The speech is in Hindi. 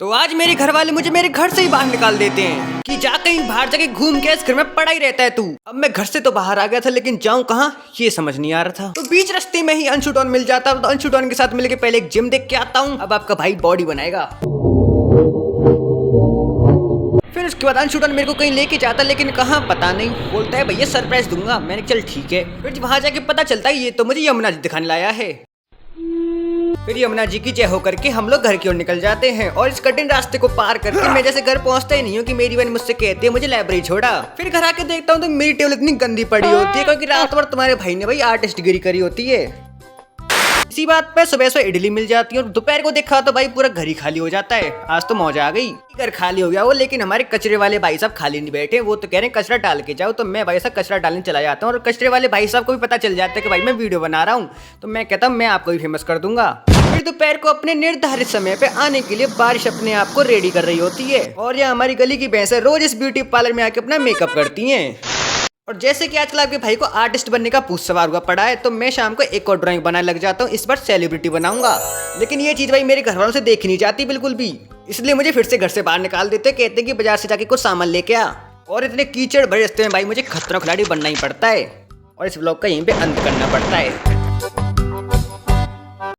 तो आज मेरे घर वाले मुझे मेरे घर से ही बाहर निकाल देते हैं कि जा कहीं बाहर जाके घूम के इस घर में पड़ा ही रहता है तू। अब मैं घर से तो बाहर आ गया था, लेकिन जाऊं कहाँ ये समझ नहीं आ रहा था। तो बीच रास्ते में ही अंशु डॉन मिल जाता, तो अंशु डॉन के साथ मिलके पहले एक जिम देख के आता हूँ। अब आपका भाई बॉडी बनाएगा। फिर उसके बाद अंशु डॉन मेरे को कहीं लेके जाता, लेकिन कहाँ पता नहीं। बोलता है भैया सरप्राइज दूंगा। मैंने चल ठीक है। फिर वहां जाके पता चलता है ये तो मुझे यमुना जी दिखाने लाया है। फिर यमुना जी की जय हो करके हम लोग घर की ओर निकल जाते हैं और इस कठिन रास्ते को पार करके मैं जैसे घर पहुंचता ही नहीं हूँ कि मेरी बहन मुझसे कहती है मुझे लाइब्रेरी छोड़ा। फिर घर आके देखता हूँ तो मेरी टेबल इतनी गंदी पड़ी होती है क्योंकि रात भर तुम्हारे भाई ने भाई आर्टिस्ट डिग्री करी होती है। इसी बात पे सुबह सुबह इडली मिल जाती है और दोपहर को देखा तो भाई पूरा घर ही खाली हो जाता है। आज तो मौज आ गई, घर खाली हो गया वो, लेकिन हमारे कचरे वाले भाई साहब खाली नहीं बैठे। वो तो कह रहे हैं कचरा डाल के जाओ। तो मैं भाई साहब कचरा डालने चला जाता हूँ और कचरे वाले भाई साहब को भी पता चल जाता है कि भाई मैं वीडियो बना रहा हूँ। तो मैं कहता हूँ मैं आपको भी फेमस कर दूंगा। फिर दोपहर को अपने निर्धारित समय पे आने के लिए बारिश अपने आप को रेडी कर रही होती है और ये हमारी गली की भैंस रोज इस ब्यूटी पार्लर में आके अपना मेकअप करती हैं। और जैसे कि आजकल आपके भाई को आर्टिस्ट बनने का पूछ सवार हुआ पड़ा है, तो मैं शाम को एक और ड्राइंग बनाने लग जाता हूँ। इस बार सेलिब्रिटी बनाऊंगा, लेकिन ये चीज भाई मेरे घर वालों से देखी नहीं जाती बिल्कुल भी। इसलिए मुझे फिर से घर से बाहर निकाल देते, कहते हैं कि बाजार से जाके कुछ सामान लेके आ। और इतने कीचड़ भरे रास्ते में भाई मुझे खतरनाक खिलाड़ी बनना ही पड़ता है और इस ब्लॉग का यहीं पे अंत करना पड़ता है।